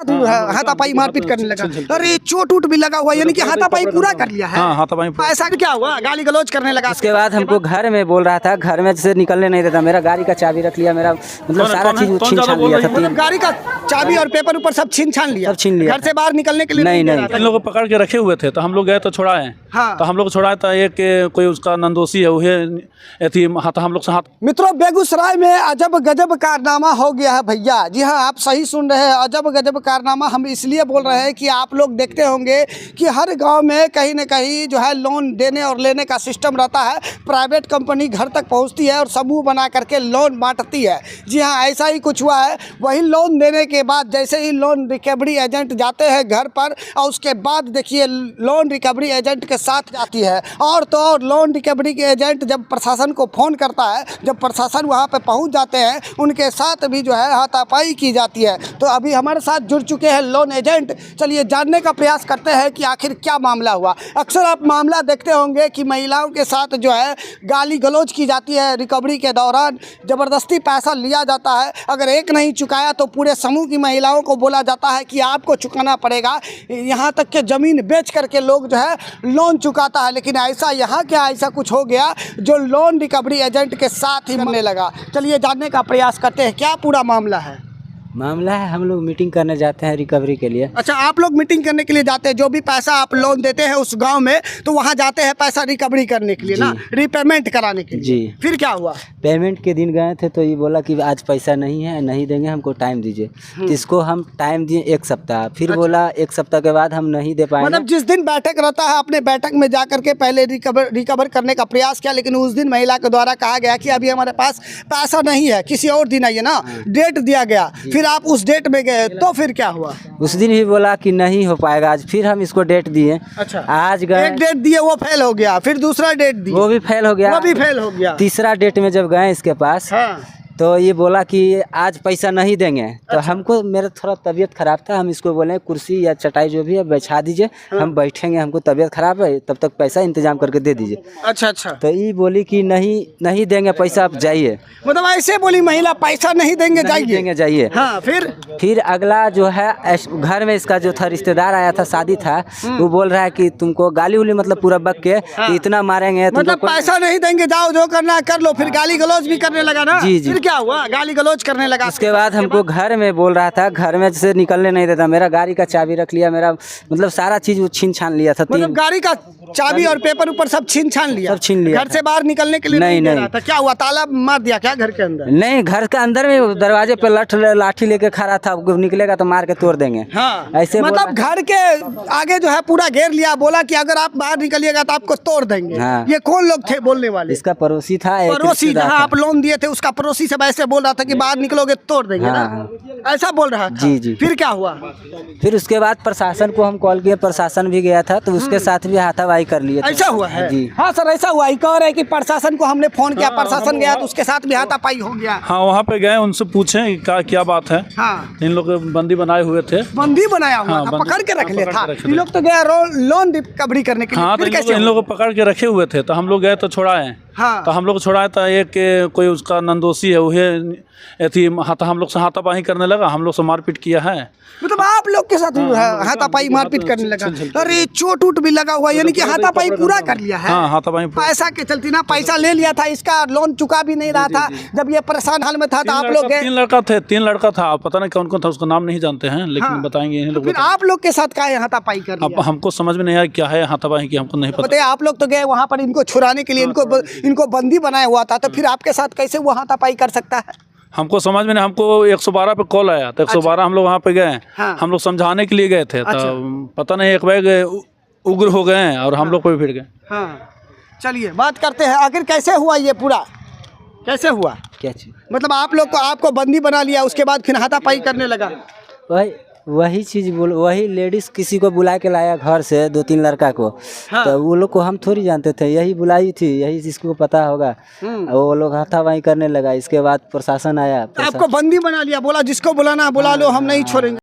हाथापाई मारपीट करने लगा। अरे चोट उट भी लगा हुआ, यानी कि हाथापाई पूरा कर लिया है। हाँ, हाथापाई। ऐसा क्या हुआ? गाली गलौज करने लगा। उसके बाद हमको घर में बोल रहा था, घर में से निकलने नहीं देता, मेरा गाड़ी का चाबी रख लिया, मेरा मतलब सारा चीज छीन छान लिया था। मतलब गाड़ी का चाबी और पेपर ऊपर सब छीन छान लिया। सब छीन लिया। घर से बाहर निकलने के लिए नहीं। इन लोगों को पकड़ के रखे हुए थे, तो हम लोग गए तो छुड़ाए। हाँ। तो हम लोग छुड़ाए तो एक कोई उसका नंदोसी है, हम लोग से हाथ। मित्रों, बेगूसराय में अजब गजब कारनामा हो गया है भैया। जी हाँ, आप सही सुन रहे हैं, अजब गजब कारनामा। हम इसलिए बोल रहे हैं कि आप लोग देखते होंगे कि हर गांव में कहीं न कहीं जो है लोन देने और लेने का सिस्टम रहता है। प्राइवेट कंपनी घर तक पहुंचती है और समूह बना करके लोन बांटती है। जी हाँ, ऐसा ही कुछ हुआ है। वही लोन देने के बाद जैसे ही लोन रिकवरी एजेंट जाते हैं घर पर, और उसके बाद देखिए लोन रिकवरी एजेंट के साथ जाती है। और तो और लोन रिकवरी के एजेंट जब प्रशासन को फ़ोन करता है, जब प्रशासन वहाँ पे पहुँच जाते हैं, उनके साथ भी जो है हाथापाई की जाती है। तो अभी हमारे साथ जुड़ चुके हैं लोन एजेंट। चलिए जानने का प्रयास करते हैं कि आखिर क्या मामला हुआ। अक्सर आप मामला देखते होंगे कि महिलाओं के साथ जो है गाली गलौज की जाती है, रिकवरी के दौरान ज़बरदस्ती पैसा लिया जाता है। अगर एक नहीं चुकाया तो पूरे समूह की महिलाओं को बोला जाता है कि आपको चुकाना पड़ेगा। यहाँ तक कि ज़मीन बेच करके लोग जो है लोन चुकाता है। लेकिन ऐसा यहाँ क्या ऐसा कुछ हो गया जो लोन रिकवरी एजेंट के साथ ही बनने लगा। चलिए जानने का प्रयास करते हैं क्या पूरा मामला है। मामला है, हम लोग मीटिंग करने जाते हैं रिकवरी के लिए। अच्छा, आप लोग मीटिंग करने के लिए जाते हैं। जो भी पैसा आप लोन देते हैं उस गांव में, तो वहां जाते हैं पैसा रिकवरी करने के लिए ना, रीपेमेंट कराने के लिए। जी। फिर क्या हुआ? पेमेंट के दिन गए थे तो ये बोला कि आज पैसा नहीं है, नहीं देंगे, हमको टाइम दीजिए। तो इसको हम टाइम दिए 1 सप्ताह। फिर बोला 1 सप्ताह के बाद हम नहीं दे पाएंगे। मतलब जिस दिन बैठक रहता है, अपने बैठक में जा करके पहले रिकवर करने का प्रयास किया, लेकिन उस दिन महिला के द्वारा कहा गया कि अभी हमारे पास पैसा नहीं है, किसी और दिन आइए ना। डेट दिया गया, फिर आप उस डेट में गए तो फिर क्या हुआ? उस दिन ही बोला कि नहीं हो पाएगा आज। फिर हम इसको डेट दिए। अच्छा, आज गए, एक डेट दिए वो फेल हो गया, फिर दूसरा डेट दिया वो भी फेल हो गया, वो भी फेल हो गया। तीसरा डेट में जब गए इसके पास, हाँ। तो ये बोला कि आज पैसा नहीं देंगे। तो हमको, मेरा थोड़ा तबीयत खराब था, हम इसको बोले कुर्सी या चटाई जो भी है बैठा दीजिए, हम बैठेंगे, हमको तबीयत खराब है, तब तक पैसा इंतजाम करके दे दीजिए। अच्छा। तो ये बोली कि नहीं देंगे पैसा, आप जाइए। मतलब ऐसे बोली महिला, पैसा नहीं देंगे, जाइए। हाँ, फिर अगला जो है घर में इसका जो था रिश्तेदार आया था, शादी था, वो बोल रहा है कि तुमको गाली उली मतलब पूरा बक के कि इतना मारेंगे, मतलब पैसा नहीं देंगे, जाओ जो करना है कर लो। फिर गाली गलौज भी करने लगा ना। जी। फिर क्या हुआ? गाली गलौज करने लगा। उसके बाद हमको घर में बोल रहा था, घर में से निकलने नहीं देता, मेरा गाड़ी का चाबी रख लिया, मेरा मतलब सारा चीज छीन छान लिया था। मतलब गाड़ी का चाबी और पेपर ऊपर सब छीन छान लिया। सब छीन लिया। घर से बाहर निकलने के लिए नहीं दे रहा था। क्या हुआ? ताला मार दिया क्या घर के अंदर? नहीं, घर के अंदर में दरवाजे पे लाठी लेके खड़ा था, निकलेगा तो मार के तोड़ देंगे। हाँ, ऐसे मतलब घर के आगे जो है पूरा घेर लिया, बोला कि अगर आप बाहर निकलिएगा तो आपको तोड़ देंगे। हाँ। ये कौन लोग थे बोलने वाले? इसका पड़ोसी था, पड़ोसी, जहाँ आप लोन दिए थे उसका पड़ोसी सब ऐसे बोल रहा था कि बाहर निकलोगे तो तोड़ देंगे ना, ऐसा बोल रहा था। जी। फिर क्या हुआ? फिर उसके बाद प्रशासन को हम कॉल किए, प्रशासन भी गया था, तो उसके साथ भी हाथापाई कर लिए। ऐसा हुआ है? जी हाँ सर, ऐसा हुआ। कह रहे हैं कि प्रशासन को हमने फोन किया, प्रशासन गया तो उसके साथ भी हाथापाई हो गया। हाँ, वहाँ पे गए, उनसे पूछे क्या बात है। हाँ। इन लोग बंदी बनाए हुए थे, बंदी बनाया हुआ हाँ, था, पकड़ के रख लिया था। रखे ये लोग तो गया लोन रिकवरी करने के लिए। हाँ, तो फिर कैसे इन लोगों को पकड़ के रखे हुए थे, तो हम लोग गए तो छुड़ाए। हाँ। तो हम लोग छुड़ाए तो एक कोई उसका नंदोसी है, हम लोग से हाथापाई करने लगा, हम लोग से मारपीट किया है। मतलब आप लोग के साथ हाथापाई मारपीट करने लगा। अरे चोट उट भी लगा हुआ, यानी कि हाथापाई पूरा कर लिया है। हाँ, हाथापाई। पैसा के चलती ना, पैसा ले लिया था, इसका लोन चुका भी नहीं रहा था। जब ये परेशान हाल में था तो आप लोग गए। 3 लड़का था, पता नहीं कौन था, उसका नाम नहीं जानते हैं, लेकिन बताएंगे इन्हीं लोग। फिर आप लोग के साथ क्या हाथापाई कर लिया? अब हमको समझ में नहीं आया क्या है हाथापाई की, हमको नहीं पता। बताइए, आप लोग तो गए वहाँ पर इनको छुड़ाने के लिए, इनको बंदी बनाया हुआ था, तो फिर आपके साथ कैसे वो हाथापाई कर सकता है? हमको समझ में नहीं, हमको 112 पे कॉल आया, तो 112 हम लोग वहाँ पे गए। हाँ। हम लोग समझाने के लिए गए थे, तो पता नहीं एक बैग उग्र हो गए हैं और हम लोग पे फिर गए। हाँ, चलिए बात करते हैं, आखिर कैसे हुआ ये पूरा, कैसे हुआ? क्या चीज? मतलब आप लोग को आपको बंदी बना लिया, उसके बाद फिर हाथापाई करने लगा। वही चीज वही लेडीज किसी को बुला के लाया घर से, 2-3 लड़का को। हाँ। तो वो लोग को हम थोड़ी जानते थे, यही बुलाई थी, यही जिसको पता होगा। वो लोग हाथापाई करने लगा। इसके बाद प्रशासन आया, आपको बंदी बना लिया, बोला जिसको बुलाना बुला लो, हम नहीं छोड़ेंगे।